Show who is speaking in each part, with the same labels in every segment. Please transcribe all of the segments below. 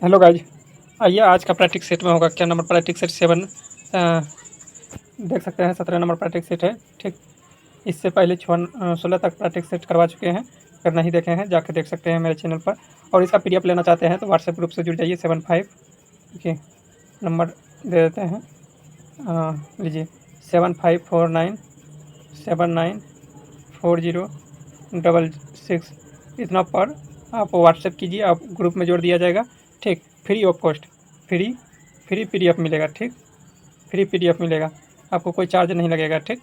Speaker 1: Hello guys, आइए आज का प्रैक्टिस सेट में होगा क्या नंबर प्रैक्टिस सेट 7। देख सकते हैं 17 नंबर प्रैक्टिस सेट है। ठीक, इससे पहले 16 तक प्रैक्टिस सेट करवा चुके हैं। अगर नहीं देखे हैं जाके देख सकते हैं मेरे चैनल पर। और इसका पीडीएफ लेना चाहते हैं तो व्हाट्सएप ग्रुप से जुड़ जाइए 75। देखिए नंबर दे देते हैं, लीजिए 7549794066। इतना पर आप व्हाट्सएप कीजिए, आप ग्रुप में जोड़ दिया जाएगा। ठीक, free of cost, free free PDF मिलेगा। ठीक, फ्री पीडीएफ मिलेगा, आपको कोई चार्ज नहीं लगेगा। ठीक,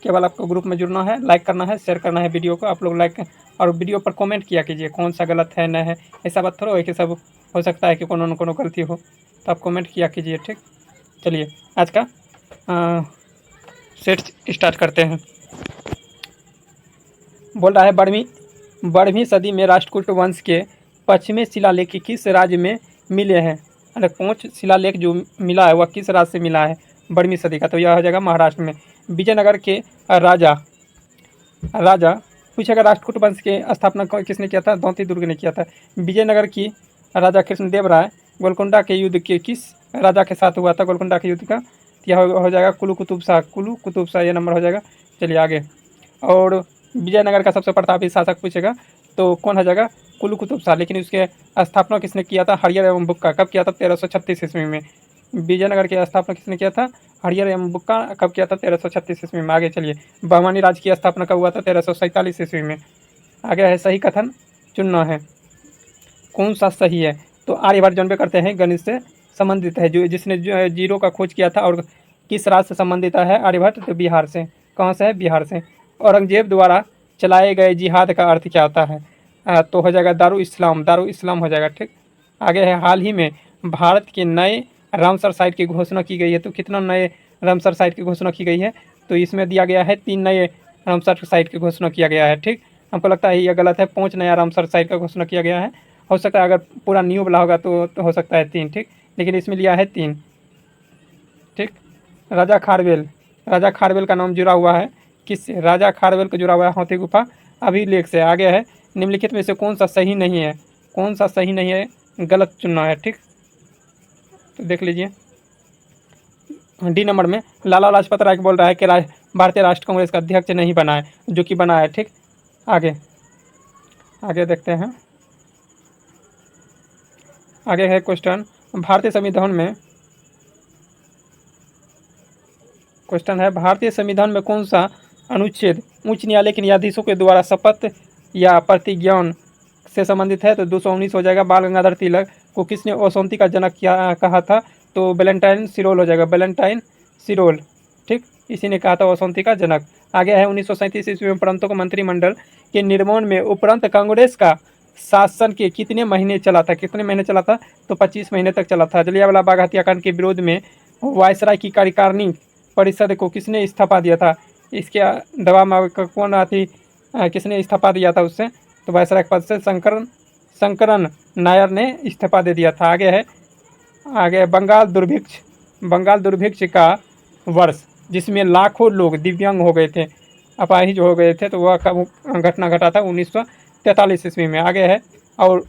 Speaker 1: केवल आपको ग्रुप में जुड़ना है, लाइक करना है, शेयर करना है वीडियो को। आप लोग लाइक और वीडियो पर कमेंट किया कीजिए कौन सा गलत है न है। ऐसा बात थोड़ा है कि सब हो सकता है कि कोनो न कोनो गलती हो, तो आप कमेंट किया कीजिए। ठीक, चलिए आज का सेट स्टार्ट करते हैं। बोल रहा है बारहवीं सदी में राष्ट्रकूट वंश के पश्चिमी शिलालेख किस राज्य में मिले हैं। अरे 5 शिलालेख जो मिला है वह किस राज्य से मिला है 12वीं सदी का, तो यह हो जाएगा महाराष्ट्र में। विजयनगर के राजा राजा पूछेगा राष्ट्रकूट वंश के स्थापना किसने किया था, द्रौपदी दुर्ग ने किया था। विजयनगर की राजा कृष्णदेव राय गोलकुंडा के युद्ध के किस राजा के साथ हुआ था, गोलकुंडा के युद्ध का, यह हो जाएगा कुलू कुतुब शाह, ये नंबर हो जाएगा। चलिए आगे। और विजयनगर का सबसे प्रतापी शासक पूछेगा तो कौन हो जाएगा, कुलू कुतुब शाह। लेकिन उसके स्थापना किसने किया था, हरियर एवं बुक्का। कब किया था, 1336 ईस्वी में। विजयनगर की स्थापना किसने किया था, हरियर एवं बुक्का। कब किया था, 1336 ईस्वी में। आगे चलिए, बहमानी राज्य की स्थापना कब हुआ था, 1347 ईस्वी में। आगे है सही कथन चुनना है, कौन सा सही है। तो आर्यभट्ट जन्म करते हैं गणित से संबंधित है, जो जिसने जीरो का खोज किया था। और किस राज्य से संबंधित है आर्यभट्ट, तो बिहार से। कहाँ से है, बिहार से। औरंगजेब द्वारा चलाए गए जिहाद का अर्थ क्या होता है, तो हो जाएगा दारू इस्लाम हो जाएगा। ठीक, आगे है हाल ही में भारत के नए रामसर साइट की घोषणा की गई है। तो कितना नए रामसर साइट की घोषणा की गई है, तो इसमें दिया गया है 3 नए रामसर साइट की घोषणा किया गया है। ठीक, हमको लगता है यह गलत है, 5 नया रामसर साइट का घोषणा किया गया है। हो सकता है अगर पूरा न्यू वाला होगा तो हो सकता है 3। ठीक, लेकिन इसमें लिया है 3। ठीक, राजा खारवेल का नाम जुड़ा हुआ है किससे, राजा खारवेल को जुड़ा हुआ है हाथी गुफा अभिलेख से। आगे है निम्नलिखित में से कौन सा सही नहीं है, कौन सा सही नहीं है, गलत चुनना है। ठीक, तो देख लीजिए डी नंबर में लाला लाजपत राय बोल रहा है कि भारतीय राष्ट्र कांग्रेस का अध्यक्ष नहीं बना है, जो कि बना है। ठीक, आगे आगे देखते हैं। आगे है क्वेश्चन, भारतीय संविधान में क्वेश्चन है भारतीय संविधान में कौन सा अनुच्छेद उच्च न्यायालय के न्यायाधीशों के द्वारा शपथ या प्रतिज्ञान से संबंधित है, तो 219 हो जाएगा। बाल गंगाधर तिलक को किसने औसंती का जनक क्या कहा था, तो वैलेंटाइन सिरोल हो जाएगा, वैलेंटाइन सिरोल। ठीक, इसी ने कहा था औसंती का जनक। आगे है 1937 ईस्वी में परंतु मंत्रिमंडल के निर्माण में उपरांत कांग्रेस का शासन के कितने महीने चला था, कितने महीने चला था, तो 25 महीने तक चला था। जलियांवाला बाग हत्याकांड के विरोध में वायसराय की कार्यकारिणी परिषद को किसने इस्तीफा दिया था, इसके दबाव में कौन थी, किसने इस्तीफा दिया था उससे, तो वायसराय पद से शंकरन नायर ने इस्तीफा दे दिया था। आगे बंगाल दुर्भिक्ष का वर्ष जिसमें लाखों लोग दिव्यांग हो गए थे, अपाहिज हो गए थे, तो वह कब घटना घटा था, 1943 ईस्वी में। आगे है और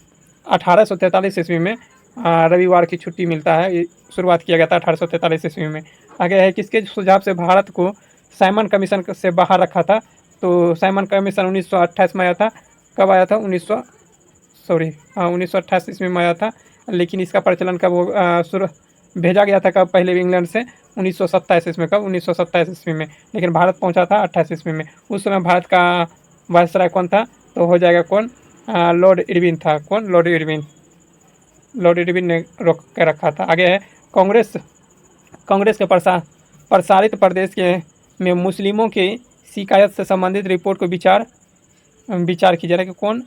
Speaker 1: 1843 ईस्वी में रविवार की छुट्टी मिलता है, शुरुआत किया गया था 1843 ईस्वी में। आगे है किसके सुझाव से भारत को साइमन कमीशन से बाहर रखा था, तो साइमन कमीशन 1928 में आया था। कब आया था, 1928 ईस्वी में आया था। लेकिन इसका प्रचलन कब भेजा गया था, कब, पहले इंग्लैंड से 1927 ईस्वी में। कब, 1927 ईस्वी में। लेकिन भारत पहुंचा था 28 ईस्वी में। उस समय भारत का वायसराय कौन था, तो हो जाएगा कौन, लॉर्ड इरविन था। कौन, लॉर्ड इरविन ने रोक के रखा था। आगे है कांग्रेस के प्रसारित प्रदेश के में मुस्लिमों के शिकायत से संबंधित रिपोर्ट को विचार की जाए कि कौन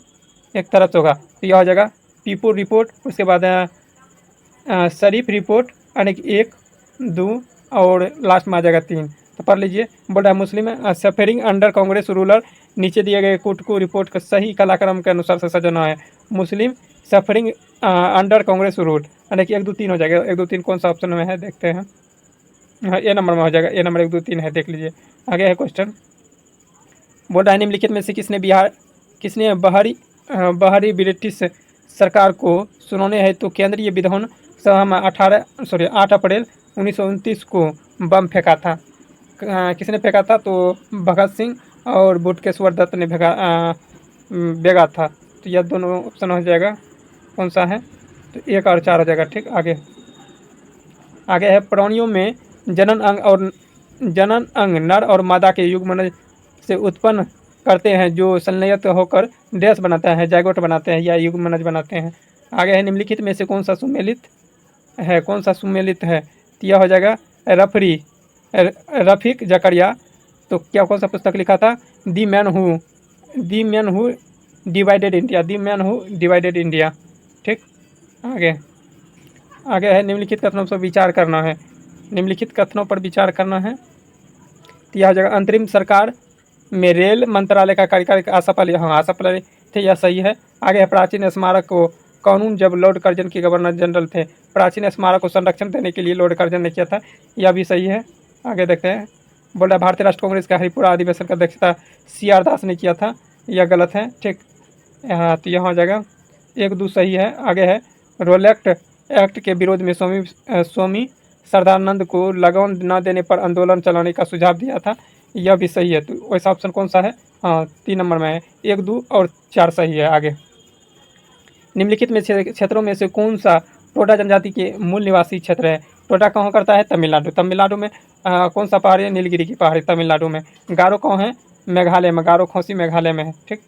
Speaker 1: एक तरफ होगा, तो यह हो जाएगा पीपुर रिपोर्ट। उसके बाद शरीफ रिपोर्ट, यानी कि 1, 2 और लास्ट में आ जाएगा 3। तो पढ़ लीजिए। बोल रहा है मुस्लिम सफरिंग अंडर कांग्रेस रूलर, नीचे दिए गए कोट को रिपोर्ट का सही कलाक्रम के अनुसार से सजाना है। मुस्लिम सफरिंग अंडर कांग्रेस रूल, यानी कि 1, 2, 3 हो जाएगा। 1, 2, 3 कौन सा ऑप्शन में है, देखते हैं। हाँ, ए नंबर में हो जाएगा, ए नंबर 1, 2, 3 है, देख लीजिए। आगे है क्वेश्चन, बोल रहा है निम्नलिखित में से किसने बहरी ब्रिटिश सरकार को सुनाने हेतु केंद्रीय विधान सभा में 8 अप्रैल 1929 को बम फेंका था। किसने फेंका था? तो भगत सिंह और बटुकेश्वर दत्त ने भेगा था। तो यह दोनों ऑप्शन हो जाएगा। कौन सा है? तो 1 और 4 हो जाएगा। ठीक, आगे है प्राणियों में जनन अंग नर और मादा के युग्मन से उत्पन्न करते हैं जो संलयित होकर डैश बनाता है, जाइगोट बनाते हैं या युग्मनज बनाते हैं। आगे है निम्नलिखित में से कौन सा सुमेलित है? तो यह हो जाएगा रफीक जकरिया। तो क्या कौन सा पुस्तक लिखा था? The man who divided India. ठीक, आगे है निम्नलिखित कथनों पर विचार करना है। तो यह हो जाएगा अंतरिम सरकार में रेल मंत्रालय का कार्यकाल आसापाली थे, यह सही है। आगे है प्राचीन स्मारक को कानून जब लॉर्ड कर्जन के गवर्नर जनरल थे, प्राचीन स्मारक को संरक्षण देने के लिए लॉर्ड कर्जन ने किया था, यह भी सही है। आगे देखते हैं। बोल रहा है भारतीय राष्ट्र कांग्रेस का हरिपुरा अधिवेशन का अध्यक्षता CR दास ने किया था, यह गलत है। ठीक, तो यहाँ हो जाएगा 1-2 सही है। आगे है रोलेक्ट एक्ट के विरोध में स्वामी श्रद्धानंद को लगान न देने पर आंदोलन चलाने का सुझाव दिया था, यह भी सही है। तो वैसा ऑप्शन कौन सा है? 3 नंबर में है। 1, 2 और 4 सही है। आगे निम्नलिखित में क्षेत्रों में से कौन सा टोडा जनजाति के मूल निवासी क्षेत्र है? टोडा कहाँ करता है? तमिलनाडु में कौन सा पहाड़ी है? नीलगिरी की पहाड़ी तमिलनाडु में। गारो कहाँ है? मेघालय में। गारो खोसी मेघालय में है। ठीक,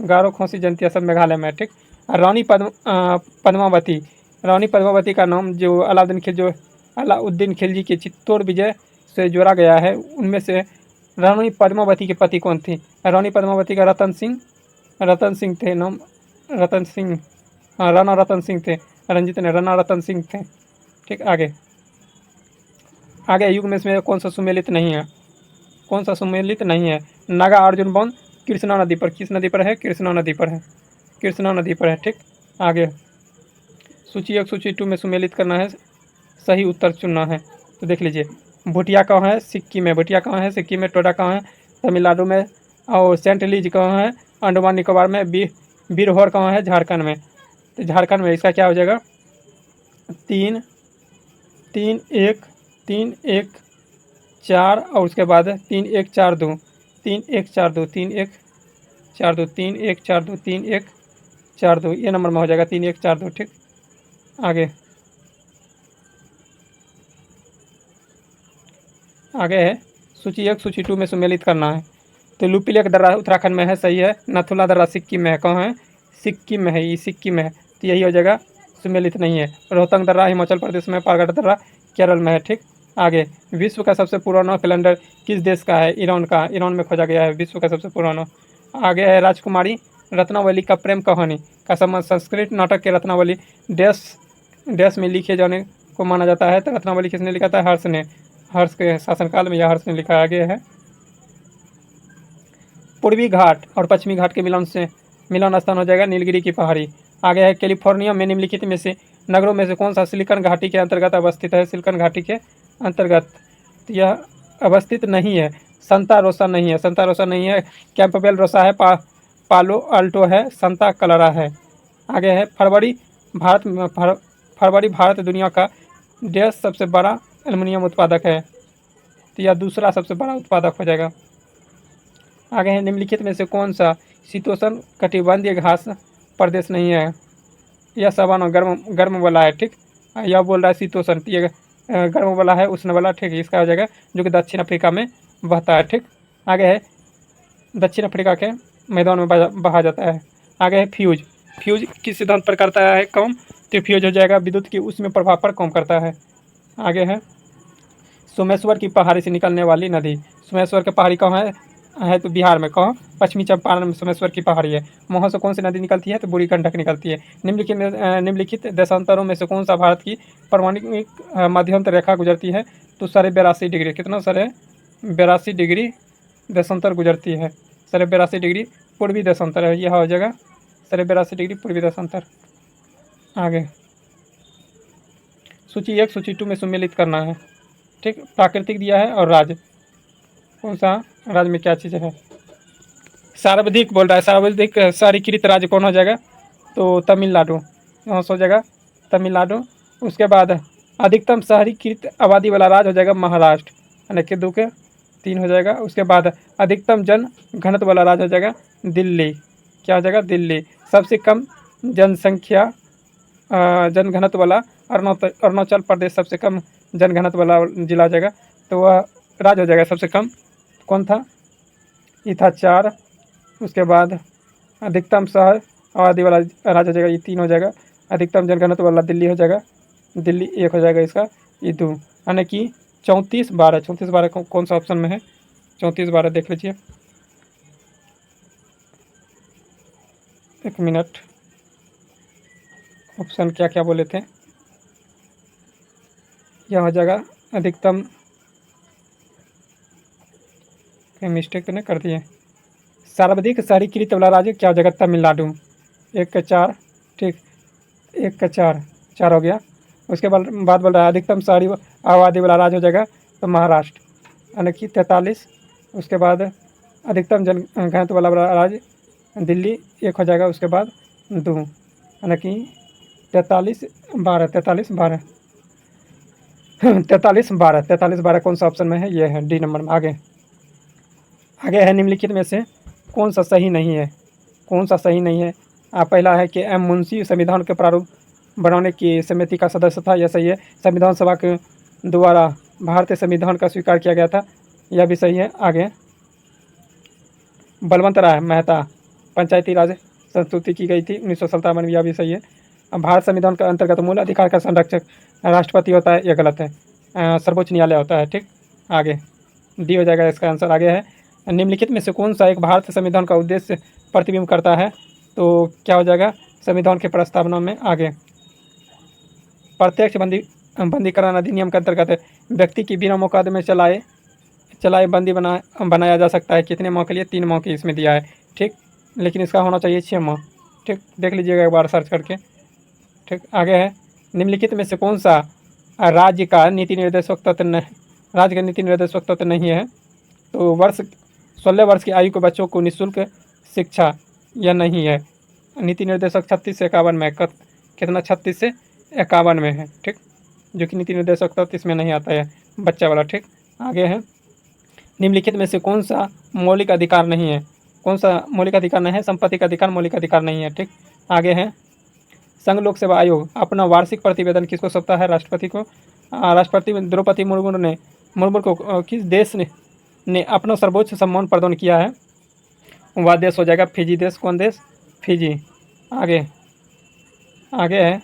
Speaker 1: गारो खोसी जनतिया सब मेघालय में है। ठीक, रानी पद्मावती का नाम जो अलाउद्दीन खिलजी के चित्तौड़ विजय से जोड़ा गया है, उनमें से रानी पद्मावती के पति कौन थे? रानी पद्मावती का रतन सिंह थे नाम। राणा रतन सिंह थे। रंजित ने राणा रतन सिंह थे। ठीक, आगे युग में इसमें कौन सा सुमेलित नहीं है? नागा अर्जुन वन कृष्णा नदी पर। किस नदी पर है? कृष्णा नदी पर है। ठीक, आगे सूची 1 सूची 2 में सुमेलित करना है, सही उत्तर चुनना है। तो देख लीजिए, भुटिया कहाँ है? सिक्किम में। टोडा कहाँ है? तमिलनाडु में। और सेंट लीज कहाँ है? अंडमान निकोबार में। बिरहोर कहाँ है? झारखंड में। तो झारखंड में इसका क्या हो जाएगा? 3 3 1 3 1 4 और उसके बाद 3 1 4 2 3 1 4 2 3 1 4 2 3 1 4 2 3 1 4 2, ये नंबर में हो जाएगा 3 1 4 2। ठीक, आगे है सूची 1 सूची 2 में सुमेलित करना है। तो लुपिलेक दर्रा उत्तराखंड में है, सही है। नथुला दर्रा सिक्किम में है। कहाँ है? सिक्किम में है। ये सिक्किम में है, तो यही हो जाएगा, सुमेलित नहीं है। रोहतांग दर्रा हिमाचल प्रदेश में। पारगढ़ दर्रा केरल में है। ठीक, आगे विश्व का सबसे पुराना कैलेंडर किस देश का है? ईरान का। ईरान में खोजा गया है विश्व का सबसे पुराना। आगे है राजकुमारी रत्नावली का प्रेम कहानी का संबंध संस्कृत नाटक के रत्नावली डैश में लिखे जाने को माना जाता है। तो रत्नावली किसने लिखा था? हर्ष के शासनकाल में यह हर्ष ने लिखा। आगे है पूर्वी घाट और पश्चिमी घाट के मिलन स्थान हो जाएगा नीलगिरी की पहाड़ी। आगे है कैलिफोर्निया में निम्नलिखित में से नगरों में से कौन सा सिलिकॉन घाटी के अंतर्गत अवस्थित है? सिलिकॉन घाटी के अंतर्गत यह अवस्थित नहीं है। संता रोसा नहीं है। कैंपबेल रोसा है। पालो अल्टो है। संता क्लारा है। आगे है फरवरी भारत दुनिया का देश सबसे बड़ा एल्युमिनियम उत्पादक है, तो यह दूसरा सबसे बड़ा उत्पादक हो जाएगा। आगे है निम्नलिखित में से कौन सा शीतोष्ण कटिबंधीय घास प्रदेश नहीं है? यह सवाना गर्म वाला है। ठीक, यह बोल रहा है शीतोष्ण, ये गर्म वाला है, उष्ण वाला। ठीक, इसका हो जाएगा जो कि दक्षिण अफ्रीका में बहता है। ठीक, आगे है दक्षिण अफ्रीका के मैदान में बहा जाता है। आगे है फ्यूज किस सिद्धांत पर करता है काम? तो फ्यूज हो जाएगा विद्युत की उसमें प्रभाव पर काम करता है। आगे है सोमेश्वर की पहाड़ी से निकलने वाली नदी। सोमेश्वर की पहाड़ी कहाँ है? तो बिहार में। कहाँ? पश्चिमी चंपारण में सोमेश्वर की पहाड़ी है। वहाँ से कौन सी नदी निकलती है? तो बूढ़ी गंडक निकलती है। निम्नलिखित देशांतरों में से कौन सा भारत की परमाणु मध्यंतर रेखा गुजरती है? तो 82.5 डिग्री। कितना? 82.5 डिग्री देशांतर गुजरती है। 82.5 डिग्री पूर्वी देशांतर है, यह हो जाएगा 82.5 डिग्री पूर्वी देशांतर। आगे सूची 1 सूची 2 में सम्मिलित करना है। ठीक, प्राकृतिक दिया है और राज्य, कौन सा राज्य में क्या चीज़ है? सर्वाधिक बोल रहा है, सर्वाधिक शहरीकृत राज्य कौन हो जाएगा? तो तमिलनाडु, यहाँ से हो जाएगा तमिलनाडु। उसके बाद अधिकतम शहरीकृत आबादी वाला राज्य हो जाएगा महाराष्ट्र, यानी कि 2 के 3 हो जाएगा। उसके बाद अधिकतम जन घनत्व वाला राज्य हो जाएगा दिल्ली, क्या हो जाएगा? दिल्ली। सबसे कम जनसंख्या जनघनत्व वाला अरुणाचल प्रदेश सबसे कम जनघनत्व वाला जिला हो जाएगा, तो वह राज्य हो जाएगा सबसे कम। कौन था? ये था 4। उसके बाद अधिकतम शहर आबादी वाला राज्य हो जाएगा, ये 3 हो जाएगा। अधिकतम जनघनत्व वाला दिल्ली हो जाएगा, दिल्ली 1 हो जाएगा इसका, ये 2, यानी कि 34-12। 34-12 कौन सा ऑप्शन में है? 34-12 देख लीजिए, 1 मिनट। ऑप्शन क्या क्या बोले थे? यह हो जाएगा अधिकतम, कहीं मिस्टेक तो नहीं कर दिए? सर्वाधिक शहरीकृत वाला राज्य क्या हो जाएगा? तमिलनाडु, 1 का 4, ठीक, 1 का 4, 4 हो गया। उसके बाद बोल रहा है अधिकतम शहरी आबादी वाला राज्य हो जाएगा तो महाराष्ट्र, यानी कि 43। उसके बाद अधिकतम जनघनत्व वाला राज्य दिल्ली, 1 हो जाएगा। उसके बाद 2, यानी कि 43-12, 43-12, 43-12, 43-12 कौन सा ऑप्शन में है? ये है डी नंबर में। आगे है निम्नलिखित में से कौन सा सही नहीं है? कौन सा सही नहीं है? पहला है कि एम मुंशी संविधान के प्रारूप बनाने की समिति का सदस्य था, यह सही है। संविधान सभा के द्वारा भारतीय संविधान का स्वीकार किया गया था, यह भी सही है। आगे बलवंत राय मेहता पंचायती राज संस्तुति की गई थी 1957 में, यह भी सही है। अब भारत संविधान के अंतर्गत मूल अधिकार का संरक्षक राष्ट्रपति होता है, यह गलत है, सर्वोच्च न्यायालय होता है, ठीक। आगे डी हो जाएगा इसका आंसर। आगे है निम्नलिखित में से कौन सा एक भारतीय संविधान का उद्देश्य प्रतिबिंब करता है? तो क्या हो जाएगा? संविधान के प्रस्तावना में आगे प्रत्यक्ष बंदीकरण अधिनियम के अंतर्गत व्यक्ति की बिना मुकदमे चलाए बंदी बनाया जा सकता है। कितने माह के लिए? 3 माह की इसमें दिया है, ठीक, लेकिन इसका होना चाहिए 6 माह, ठीक, देख लीजिएगा एक बार सर्च करके, ठीक। आगे है निम्नलिखित में से कौन सा राज्य का नीति निर्देशक तत्व नहीं है? तो 16 वर्ष की आयु के बच्चों को निःशुल्क शिक्षा यह नहीं है। नीति निर्देशक 36 से 51 में, कितना? 36 से 51 में है, ठीक, जो कि नीति निर्देशक तत्व इसमें नहीं आता है, बच्चा वाला, ठीक। आगे है निम्नलिखित में से कौन सा मौलिक अधिकार नहीं है? कौन सा मौलिक अधिकार नहीं है? संपत्ति का अधिकार मौलिक अधिकार नहीं है, ठीक। आगे है संघ लोक सेवा आयोग अपना वार्षिक प्रतिवेदन किसको सौंपता है? राष्ट्रपति को। राष्ट्रपति द्रौपदी मुर्मू को किस देश ने अपना सर्वोच्च सम्मान प्रदान किया है? वह देश हो जाएगा फिजी देश। कौन देश? फिजी। आगे है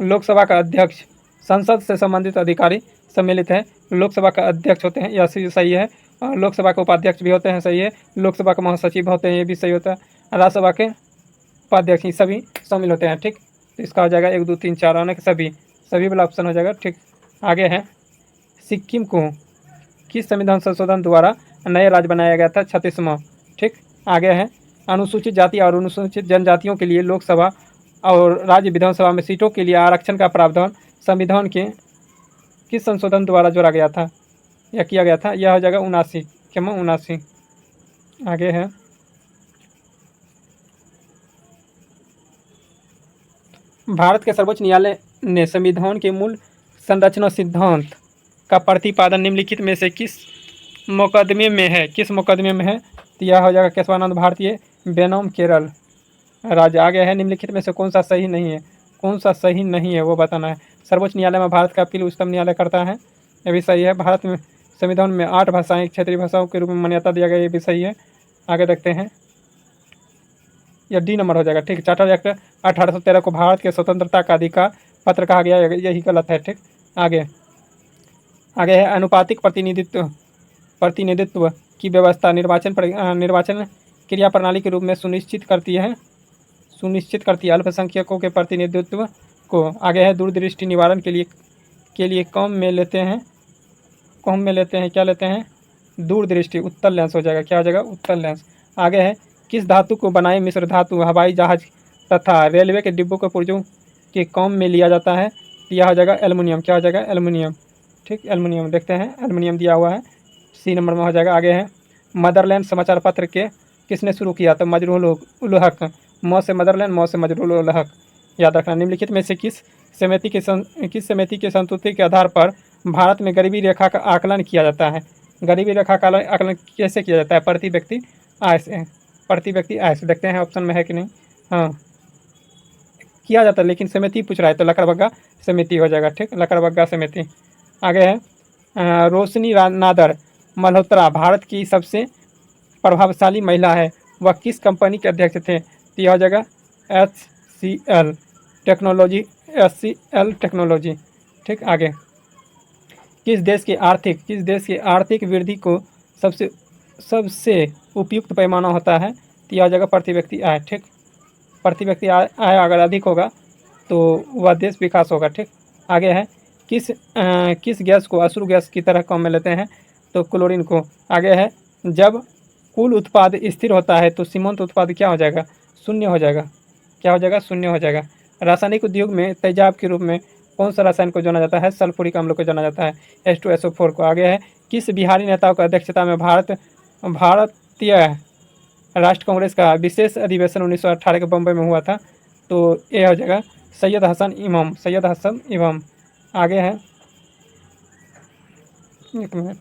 Speaker 1: लोकसभा का अध्यक्ष संसद से संबंधित अधिकारी सम्मिलित है। लोकसभा का अध्यक्ष होते हैं, यह सही है। और लोकसभा के उपाध्यक्ष भी होते हैं, सही है। लोकसभा के महासचिव होते हैं, ये भी सही होता है। राज्यसभा के उपाध्यक्ष, सभी शामिल होते हैं, ठीक। तो इसका हो जाएगा 1 2 3 4 आने के सभी वाला ऑप्शन हो जाएगा, ठीक। आगे है सिक्किम को किस संविधान संशोधन द्वारा नया राज्य बनाया गया था? 36वां, ठीक। आगे है अनुसूचित जाति और अनुसूचित जनजातियों के लिए लोकसभा और राज्य विधानसभा में सीटों के लिए आरक्षण का प्रावधान संविधान के किस संशोधन द्वारा जोड़ा गया था या किया गया था? यह हो जाएगा 79। आगे है भारत के सर्वोच्च न्यायालय ने संविधान के मूल संरचना सिद्धांत का प्रतिपादन निम्नलिखित में से किस मुकदमे में है? किस मुकदमे में है? तो यह हो जाएगा केशवानंद भारतीय बेनाम केरल राज्य। आगे है निम्नलिखित में से कौन सा सही नहीं है? कौन सा सही नहीं है वो बताना है। सर्वोच्च न्यायालय में भारत का अपील उच्चतम न्यायालय करता है, यह भी सही है। भारत में संविधान में 8 भाषाएं क्षेत्रीय भाषाओं के रूप में मान्यता दिया गया, ये भी सही है। आगे देखते हैं, यह डी नंबर हो जाएगा, ठीक। चार्टर एक्ट 1813 को भारत के स्वतंत्रता का अधिकार पत्र कहा गया, यही गलत है, ठीक। आगे है अनुपातिक प्रतिनिधित्व की व्यवस्था निर्वाचन क्रिया प्रणाली के रूप में सुनिश्चित करती है अल्पसंख्यकों के प्रतिनिधित्व को। आगे है दूरदृष्टि निवारण के लिए काम में लेते हैं क्या लेते हैं? दूरदृष्टि, उत्तल लेंस हो जाएगा, क्या हो जाएगा? उत्तल लेंस। आगे है किस धातु को बनाए मिश्र धातु हवाई जहाज तथा रेलवे के डिब्बों के पुर्जों के काम में लिया जाता है? यह हो जाएगा एल्युमिनियम, क्या हो जाएगा? एल्युमिनियम, ठीक। एल्युमिनियम देखते हैं, एल्युमिनियम दिया हुआ है, सी नंबर में हो जाएगा। आगे है मदरलैंड समाचार पत्र के किसने शुरू किया? तो मजरूल उल हक। म से मदरलैंड, म से मजरूल उल हक। याद रखना। निम्नलिखित में से किस समिति के संस्तुति के आधार पर भारत में गरीबी रेखा का आकलन किया जाता है? गरीबी रेखा का आकलन कैसे किया जाता है? प्रति व्यक्ति आय से। प्रति व्यक्ति आय से। देखते हैं ऑप्शन में है कि नहीं। हाँ, किया जाता है, लेकिन समिति पूछ रहा है तो लकड़बग्गा समिति हो जाएगा। ठीक, लकड़बग्गा समिति। आगे है रोशनी नादर मल्होत्रा भारत की सबसे प्रभावशाली महिला है, वह किस कंपनी के अध्यक्ष थे? तो यह हो जाएगा HCL टेक्नोलॉजी, HCL टेक्नोलॉजी। ठीक, आगे किस देश की आर्थिक वृद्धि को सबसे उपयुक्त पैमाना होता है? तो यह हो जाएगा प्रति व्यक्ति आय। ठीक, प्रति व्यक्ति आय अगर अधिक होगा तो वह देश विकास होगा। ठीक, आगे है किस गैस को अश्रु गैस की तरह काम में लेते हैं? तो क्लोरीन को। आगे है जब कुल उत्पाद स्थिर होता है तो सीमांत उत्पाद क्या हो जाएगा? शून्य हो जाएगा। क्या हो जाएगा? शून्य हो जाएगा। रासायनिक उद्योग में तेजाब के रूप में कौन सा रसायन को जाना जाता है? सल्फ्यूरिक अम्ल को जाना जाता है, H2SO4 को। आगे है किस बिहारी नेताओं की अध्यक्षता में भारतीय राष्ट्र कांग्रेस का विशेष अधिवेशन 1918 के बम्बई में हुआ था? तो ये हो जाएगा सैयद हसन इमाम। आगे है, एक मिनट,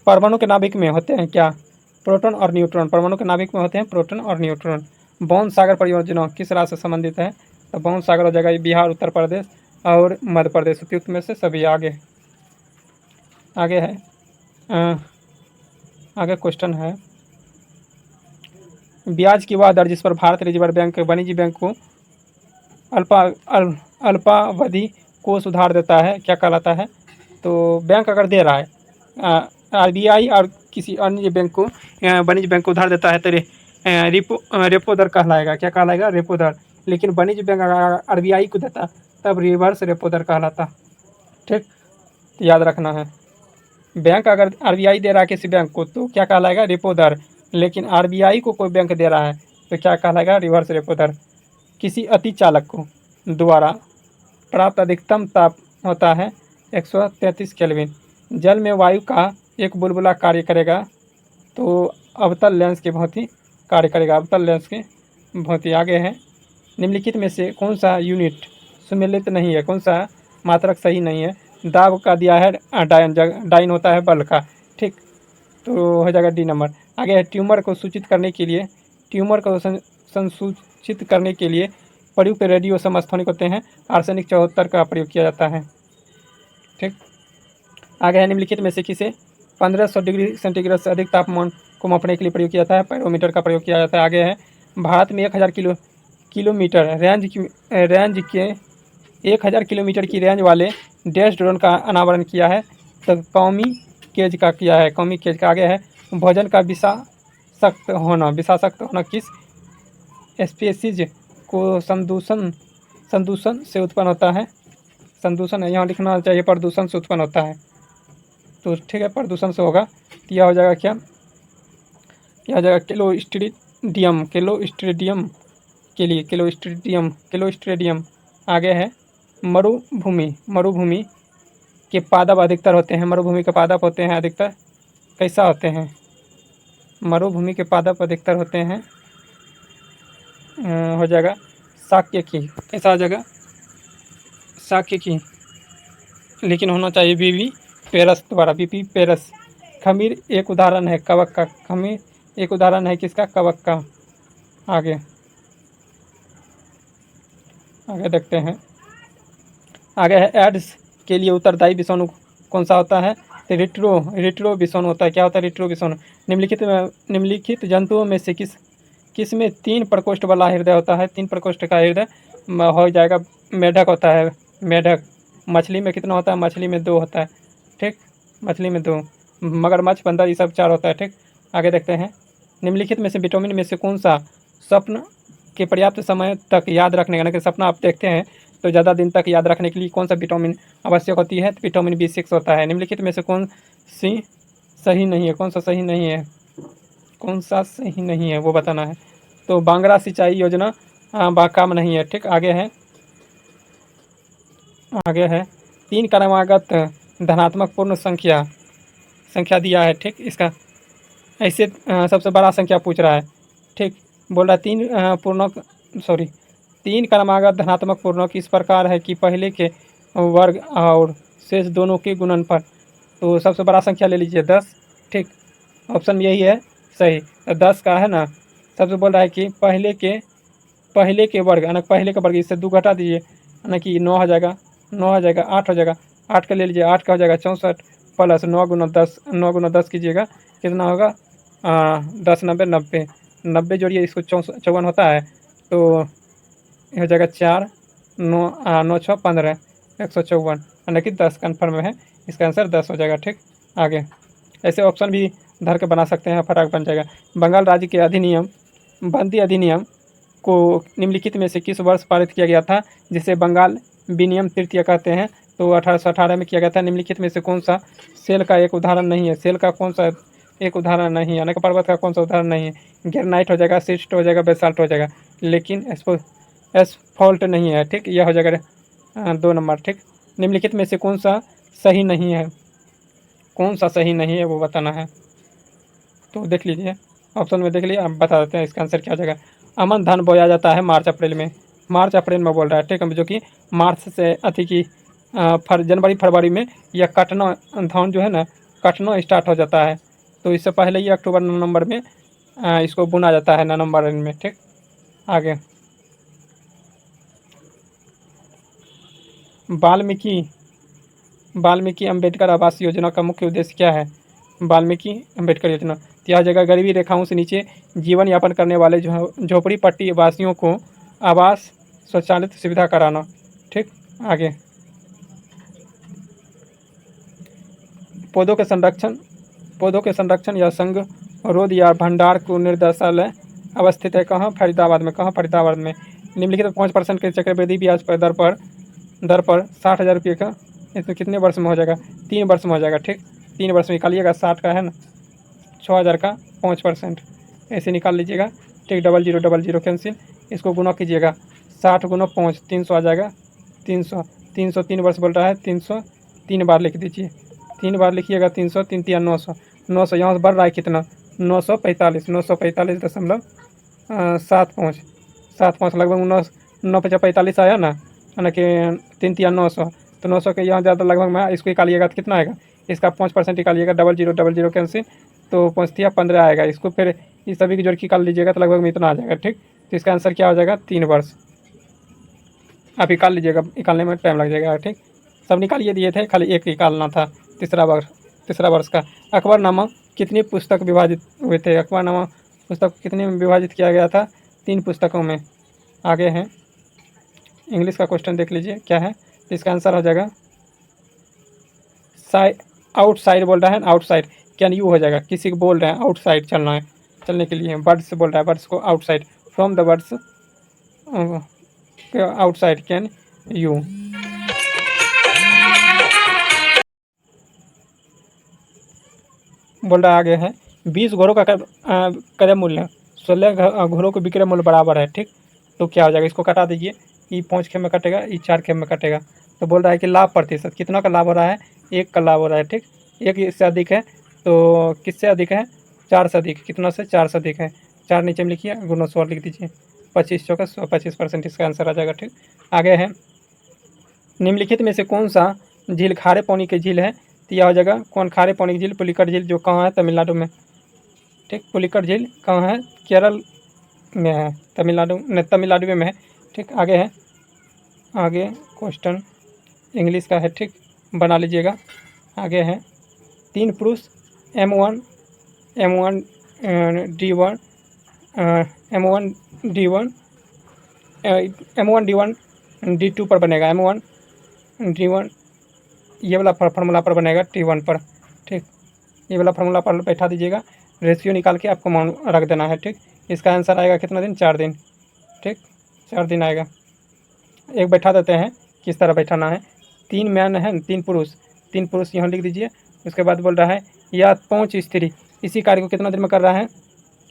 Speaker 1: परमाणु के नाभिक में होते हैं क्या? प्रोटॉन और न्यूट्रॉन। परमाणु के नाभिक में होते हैं प्रोटॉन और न्यूट्रॉन। बौन सागर परियोजना किस राज्य से संबंधित है? तो बौन सागर हो जाएगा बिहार, उत्तर प्रदेश और मध्य प्रदेश, उपयुक्त में से सभी। आगे है आगे क्वेश्चन है ब्याज की वह दर जिस पर भारत रिजर्व बैंक वाणिज्य बैंक को अल्पावधि कोष उधार देता है क्या कहलाता है? तो बैंक अगर दे रहा है RBI और किसी अन्य बैंक को वाणिज्य बैंक को उधार देता है तो रेपो दर कहलाएगा। क्या कहलाएगा? रेपो दर। लेकिन वाणिज्य बैंक अगर RBI को देता तब रिवर्स रेपो दर कहलाता। ठीक, तो याद रखना है। बैंक अगर RBI दे रहा है किसी बैंक को तो क्या कहलाएगा? रेपो दर। लेकिन RBI को कोई बैंक दे रहा है तो क्या कहलाएगा? रिवर्स रेपो दर। किसी अति चालक को द्वारा प्राप्त अधिकतम ताप होता है 133 केल्विन। जल में वायु का एक बुलबुला कार्य करेगा तो अवतल लेंस की भांति कार्य करेगा। अवतल लेंस की भांति। आगे है निम्नलिखित में से कौन सा यूनिट सुमेलित नहीं है? कौन सा मात्रक सही नहीं है? दाब का दिया है डाइन होता है बल का। ठीक, तो हो जाएगा डी नंबर। आगे है ट्यूमर को संसूचित करने के लिए प्रयुक्त रेडियो समस्थानिक होते हैं आर्सेनिक 74 का प्रयोग किया जाता है। ठीक, आगे है निम्नलिखित में से किसे 1500 डिग्री सेंटीग्रेड से अधिक तापमान को मापने के लिए प्रयोग किया जाता है? पायरोमीटर का प्रयोग किया जाता है। आगे है भारत में 1000 किलोमीटर की रेंज वाले डैश ड्रोन का अनावरण किया है? तो कौमी केज का किया है, कौमी केज का। आगे है भोजन का विषाक्त होना किस स्पीसीज को संदूषण से उत्पन्न होता है? संदूषण है, यहाँ लिखना चाहिए प्रदूषण से उत्पन्न होता है। तो ठीक है, प्रदूषण से होगा। तो यह हो जाएगा क्या? यह हो जाएगा क्लोस्ट्रीडियम। आगे है मरुभूमि के पादप अधिकतर होते हैं। मरुभूमि के पादप होते हैं अधिकतर कैसा होते हैं? मरुभूमि के पादप अधिकतर होते हैं हो जाएगा शाक्य की। कैसा हो जाएगा? शाक्य की, लेकिन होना चाहिए बीबी पेरस द्वारा। बीबी पेरस। खमीर एक उदाहरण है कवक का। खमीर एक उदाहरण है किसका? कवक का। आगे देखते हैं। आगे है एड्स के लिए उत्तरदायी विषाणु कौन सा होता है? तो रिट्रो विषाणु होता है। क्या होता है? रिट्रो विषाणु। निम्नलिखित जंतुओं में से किस में 3 प्रकोष्ठ वाला हृदय होता है? 3 प्रकोष्ठ का हृदय हो जाएगा मेढक होता है। मेढक। मछली में कितना होता है? मछली में 2 होता है। ठीक, मछली में 2। मगरमच्छ, बंदर, ये सब 4 होता है। ठीक, आगे देखते हैं। निम्नलिखित में से विटामिन में से कौन सा स्वप्न के पर्याप्त समय तक याद रखने का, सपना आप देखते हैं तो ज़्यादा दिन तक याद रखने के लिए कौन सा विटामिन आवश्यक होती है? तो विटामिन B6 होता है। निम्नलिखित में से कौन सी सही नहीं है? कौन सा सही नहीं है वो बताना है। तो बांगरा सिंचाई योजना बाकाम नहीं है। ठीक, आगे है 3 क्रमागत धनात्मक पूर्ण संख्या दिया है, ठीक। इसका ऐसे सबसे बड़ा संख्या पूछ रहा है, ठीक। बोल रहा है 3 क्रमागत धनात्मक पूर्णांक इस प्रकार है कि पहले के वर्ग और शेष दोनों के गुणनफल। तो सबसे बड़ा संख्या ले लीजिए 10, ठीक। ऑप्शन यही है सही। तो 10 का है ना, सबसे बोल रहा है कि पहले के वर्ग, यानी पहले का वर्ग, इससे 2 घटा दीजिए, यानी कि 9 हो जाएगा, 9 हो जाएगा, 8 हो जाएगा, 8 का ले लीजिए, 8 का हो जाएगा 64 प्लस 9 गुना 10, 9 गुना 10 कीजिएगा, कितना होगा 10 90 90, 90 जोड़िए, इसको 54 होता है, तो ये हो जाएगा 4 9 9 6 15 154, यानी कि 10 कन्फर्म है। इसका आंसर 10 हो जाएगा, ठीक। आगे ऐसे ऑप्शन भी धर के बना सकते हैं, फटाक बन जाएगा। बंगाल राज्य के बंदी अधिनियम को निम्नलिखित में से किस वर्ष पारित किया गया था, जिसे बंगाल विनियम तृतीय कहते हैं? तो 1818 में किया गया था। निम्नलिखित में से कौन सा सेल का एक उदाहरण नहीं है? सेल का कौन सा एक उदाहरण नहीं है, यानी कि पर्वत का कौन सा उदाहरण नहीं है? ग्रेनाइट हो जाएगा, सिस्ट हो जाएगा, बेसाल्ट हो जाएगा, लेकिन एसफॉल्ट नहीं है, ठीक। यह हो जाएगा 2 नंबर, ठीक। निम्नलिखित में से कौन सा सही नहीं है, कौन सा सही नहीं है वो बताना है। तो देख लीजिए, ऑप्शन में देख लीजिए, आप बता देते हैं इसका आंसर क्या हो जाएगा। अमन धान बोया जाता है मार्च अप्रैल में, मार्च अप्रैल में बोल रहा है, ठीक है, जो कि मार्च से अति की जनवरी फरवरी में यह कटना धान जो है ना, कटना स्टार्ट हो जाता है। तो इससे पहले ही अक्टूबर नवंबर में इसको बुना जाता है, नवंबर में, ठीक। आगे वाल्मीकि अम्बेडकर आवास योजना का मुख्य उद्देश्य क्या है? वाल्मीकि अम्बेडकर योजना, तो यह जगह गरीबी रेखाओं से नीचे जीवन यापन करने वाले झोपड़ी पट्टी वासियों को आवास स्वचालित सुविधा कराना, ठीक। आगे पौधों के संरक्षण या संगरोध या भंडार को निर्देशालय अवस्थित है कहाँ? फरीदाबाद में। कहाँ? फरीदाबाद में। निम्नलिखित 5% के चक्रवृद्धि ब्याज पर दर पर 60,000 रुपये का, इसमें कितने वर्ष में हो जाएगा? 3 वर्ष में हो जाएगा, ठीक। 3 वर्ष में निकालिएगा, 60 का है ना, 6,000 का 5%, ऐसे निकाल लीजिएगा, ठीक। 0000 कैंसिल, इसको गुना कीजिएगा, 60 गुना 5 300 आ जाएगा, 300 303 वर्ष बोल रहा है, 300 3 बार लिख दीजिए, 3 बार लिखिएगा, 300 3 3 900, 900 यहाँ से बढ़ रहा है कितना? 945 7 5 लगभग 9 5 45 आया ना, यानी कि 3 3 900, तो 900 के यहाँ ज़्यादा लगभग में, इसको निकालिएगा तो कितना आएगा? इसका 5% निकालिएगा, 0000 कैंसिल, तो 5 15 आएगा। इसको फिर इस सभी की जोड़ निकाल लीजिएगा तो लगभग में इतना आ जाएगा, ठीक। तो इसका आंसर क्या हो जाएगा? 3 वर्ष। आप निकाल लीजिएगा, निकालने में टाइम लग जाएगा, ठीक। सब निकालिए दिए थे, खाली एक निकालना था, तीसरा वर्ष का। अकबरनामा कितनी पुस्तक विभाजित हुए थे? अकबरनामा पुस्तक कितने में विभाजित किया गया था? 3 पुस्तकों में। आगे हैं, इंग्लिश का क्वेश्चन देख लीजिए क्या है। इसका आंसर हो जाएगा आउटसाइड बोल रहा है, आउटसाइड कैन यू हो जाएगा। किसी को बोल रहे हैं आउटसाइड चलना है, चलने के लिए बर्ड्स बोल रहा है, बर्ड्स को outside, from the birds outside can you. बोल रहा है आगे है, 20 घोड़ों का क्रय मूल्य 16 घोड़ों के विक्रय मूल्य बराबर है, ठीक। तो क्या हो जाएगा? इसको कटा दीजिए, ई 5 खेप में कटेगा, ई 4 खेप में कटेगा। तो बोल रहा है कि लाभ प्रतिशत कितना का लाभ हो रहा है? 1 का लाभ हो रहा है, ठीक। 1 इससे अधिक है, तो किससे अधिक है? 4 से अधिक। कितना से? 4 से अधिक है। 4 नीचे में लिखिए, गुना 100 लिख दीजिए, 25 चौका 25%, इसका आंसर आ जाएगा, ठीक। आगे है, निम्नलिखित में से कौन सा झील खारे पानी की झील है? तो यह हो जाएगा कौन? खारे पानी की झील पुलिकट झील, जो कहाँ है? तमिलनाडु में, ठीक। पुलिकट झील कहाँ है? केरल में है, तमिलनाडु में है, ठीक। आगे है, आगे क्वेश्चन इंग्लिश का है, ठीक, बना लीजिएगा। आगे है, 3 पुरुष M1 D1 M1 D1 M1 D1 D2 पर बनेगा, M1 D1 ये वाला फार्मूला पर बनेगा, T1 पर, ठीक। ये वाला फार्मूला पर बैठा दीजिएगा, रेशियो निकाल के आपको मान रख देना है, ठीक। इसका आंसर आएगा कितना दिन? 4 दिन, ठीक, 4 दिन आएगा। एक बैठा देते हैं, किस तरह बैठाना है। 3 मैन है, 3 पुरुष यहाँ लिख दीजिए। उसके बाद बोल रहा है या 5 स्त्री इसी कार्य को कितना दिन में कर रहा है?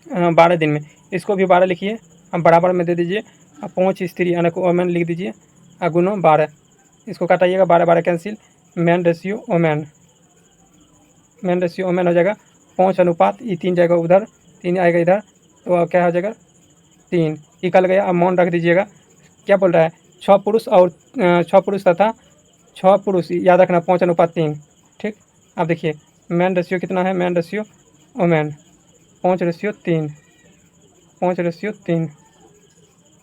Speaker 1: 12 दिन में। इसको भी 12 लिखिए, अब बराबर में दे दीजिए, 5 स्त्री यानी कि वोमेन लिख दीजिए, गुना 12, इसको काटाइएगा, 12 cancel, man ratio women, man ratio women हो जाएगा 5 अनुपात, ये 3 जाएगा उधर, 3 आएगा इधर, तो क्या हो जाएगा 3, निकल गया। अब मौन रख दीजिएगा। क्या बोल रहा है, 6 पुरुष और 6 पुरुष तथा 6 पुरुष, याद रखना 5:3, ठीक। अब देखिए मैन रेशियो कितना है, मैन रेशियो ओमेन 5:3, 5:3,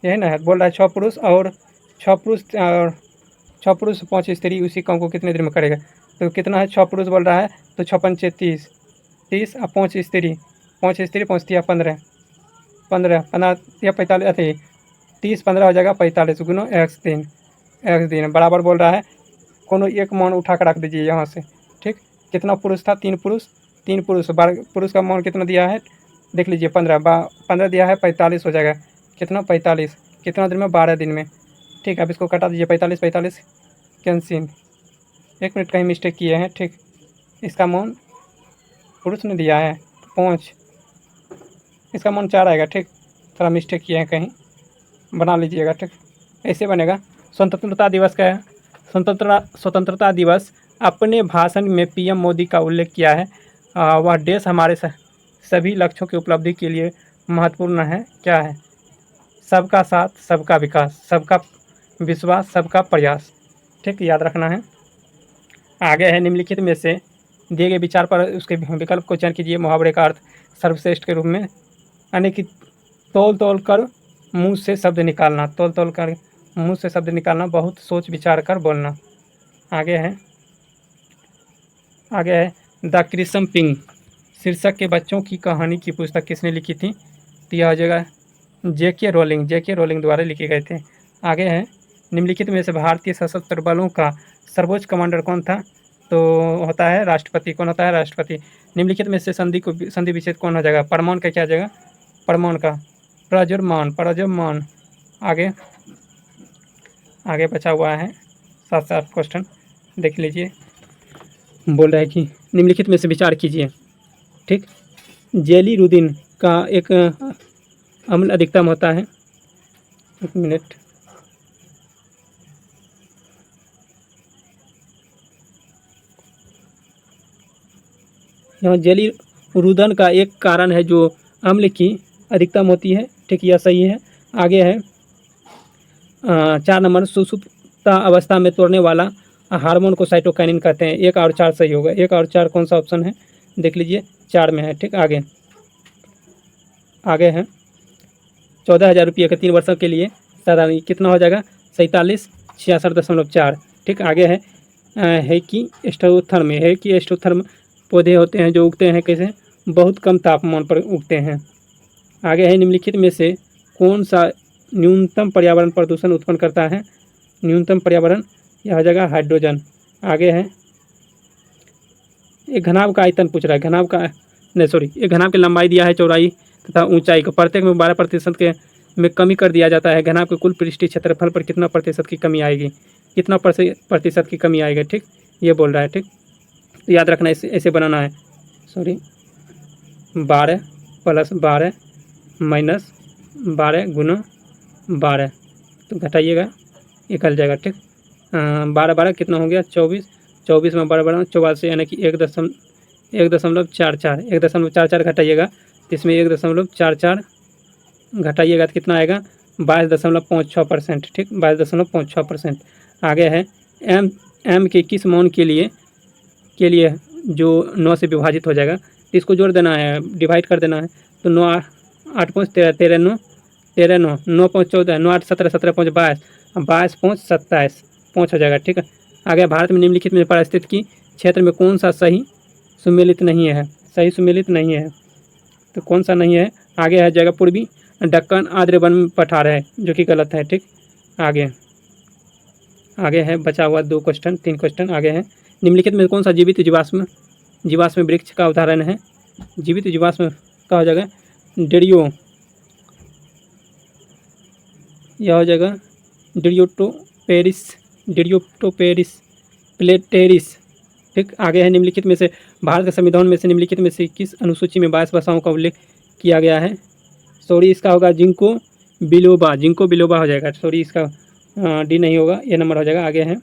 Speaker 1: यही ना है। बोल रहा है 6 पुरुष और 6 पुरुष और 6 पुरुष 5 स्त्री, उसी काम को कितने देर में करेगा। तो कितना है, 6 पुरुष बोल रहा है तो 6 पंचे 30, 30 और 5 स्त्री, 5 स्त्री 5 तिया 15, 15 15 या 45, अरे 30 15 हो जाएगा 45 गुनो x3, x3 बराबर बोल रहा है। कोनो एक मान उठा कर रख दीजिए यहाँ से, ठीक। कितना पुरुष था, 3 पुरुष, 3 पुरुष, 12 पुरुष का मान कितना दिया है देख लीजिए, 15 15 दिया है, 45 हो जाएगा। कितना 45, कितना दिन में, 12 दिन में, ठीक। अब इसको कटा दीजिए, 45 45 कैंसिल, 1 मिनट कहीं मिस्टेक किए हैं, ठीक। इसका मान पुरुष ने दिया है 5, इसका मान 4 आएगा, ठीक। थोड़ा मिस्टेक किए हैं कहीं, बना लीजिएगा, ठीक। ऐसे बनेगा। स्वतंत्रता दिवस का है, स्वतंत्रता दिवस अपने भाषण में पीएम मोदी का उल्लेख किया है। वह देश हमारे सभी लक्ष्यों की उपलब्धि के लिए महत्वपूर्ण है। क्या है, सबका साथ, सबका विकास, सबका विश्वास, सबका प्रयास, ठीक, याद रखना है। आगे है, निम्नलिखित में से दिए गए विचार पर उसके विकल्प को चयन कीजिए। मुहावरे का अर्थ सर्वश्रेष्ठ के रूप में, यानी कि तोल तोल कर मुंह से शब्द निकालना, तोल तोल कर मुंह से शब्द निकालना, बहुत सोच विचार कर बोलना। आगे है द क्रिसम पिंग शीर्षक के बच्चों की कहानी की पुस्तक किसने लिखी थी, तो यह हो जाएगा जेके रोलिंग द्वारा लिखे गए थे। आगे है, निम्नलिखित में से भारतीय सशस्त्र बलों का सर्वोच्च कमांडर कौन था, तो होता है राष्ट्रपति। कौन होता है, राष्ट्रपति। निम्नलिखित में से संधि विच्छेद कौन हो जाएगा, परमाणु का क्या जाएगा, परमाणु का प्रजुर्मान। आगे बचा हुआ है 7 क्वेश्चन, देख लीजिए। बोल रहा है कि निम्नलिखित में से विचार कीजिए, ठीक। जेलीरुद्दीन का एक अम्ल अधिकतम होता है, 1 मिनट, यहाँ जेलीरुद्दीन का एक कारण है जो अम्ल की अधिकतम होती है, ठीक, यह सही है। आगे है 4 नंबर, सुषुप्ता अवस्था में तोड़ने वाला हार्मोन को साइटोकाइनिन कहते हैं। 1 और 4 सही होगा। 1 और 4 कौन सा ऑप्शन है, देख लीजिए, 4 में है, ठीक। आगे है 14,000 रुपये का 3 वर्षों के लिए साधारण, कितना हो जाएगा 47 66.4, ठीक। आगे है हेकी एस्टोथर्म पौधे होते हैं जो उगते हैं कैसे, बहुत कम तापमान पर उगते हैं। आगे है, निम्नलिखित में से कौन सा न्यूनतम पर्यावरण प्रदूषण उत्पन्न करता है, न्यूनतम पर्यावरण, यह हो जाएगा हाइड्रोजन। आगे है, एक घनाभ का आयतन पूछ रहा है, एक घनाभ की लंबाई दिया है, चौड़ाई तथा ऊंचाई को प्रत्येक में 12% के में कमी कर दिया जाता है। घनाभ के कुल पृष्ठीय क्षेत्रफल पर कितना प्रतिशत की कमी आएगी, कितना प्रतिशत की कमी आएगी, ठीक, ये बोल रहा है, ठीक। तो याद रखना, ऐसे बनाना है, 12 + 12 - 12 गुना 12, तो घटाइएगा, निकल जाएगा, ठीक। 12 12 कितना हो गया 24, 24 में 12 84, यानी कि 1.44 घटाइएगा, इसमें 1.44 घटाइएगा तो कितना आएगा 22.56%, ठीक, 22.56%। आगे है, m के किस मान के लिए जो 9 से विभाजित हो जाएगा, इसको जोड़ देना है, डिवाइड कर देना है, तो 9 8 5 13 13 9 13 9 9 5 14 9 8 17 17 5 22 22 5 27 5 हो जाएगा, ठीक है। आगे, भारत में निम्नलिखित में पारिस्थितिकी क्षेत्र में कौन सा सही सुमेलित नहीं है, तो कौन सा नहीं है। आगे है जगह पूर्वी दक्कन आर्द्र वन पठार है, जो कि गलत है, ठीक। आगे है, बचा हुआ 2 क्वेश्चन 3 क्वेश्चन। आगे है, निम्नलिखित में कौन सा जीवित जीवाश्म वृक्ष का उदाहरण है, जीवित जीवाश्म का हो जाएगा डेरियो, यह हो जाएगा डेरियोप्टेरिस प्लेटेरिस, ठीक। आगे है, निम्नलिखित में से भारत के संविधान में से निम्नलिखित में से किस अनुसूची में 22 भाषाओं का उल्लेख किया गया है, इसका होगा जिंको बिलोबा हो जाएगा, इसका डी नहीं होगा, ये नंबर हो जाएगा। आगे है,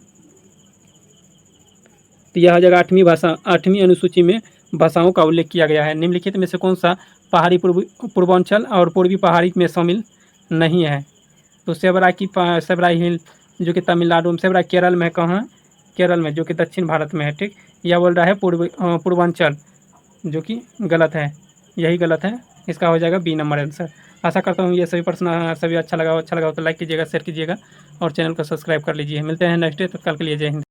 Speaker 1: तो यह हो जाएगा 8वीं अनुसूची में भाषाओं का उल्लेख किया गया है। निम्नलिखित में से कौन सा पहाड़ी पूर्वांचल और पूर्वी पहाड़ी में शामिल नहीं है? तो सेबराई हिल जो कि तमिलनाडु में, सेबराई केरल में है, कहाँ? केरल में, जो कि दक्षिण भारत में है। ठीक, यह बोल रहा है पूर्वांचल, जो कि गलत है, यही गलत है। इसका हो जाएगा बी नंबर आंसर। आशा करता हूँ ये सभी प्रश्न सभी अच्छा लगा हो तो लाइक कीजिएगा, शेयर कीजिएगा और चैनल को सब्सक्राइब कर लीजिए। मिलते हैं नेक्स्ट डे, तत्काल के लिए जय हिंद।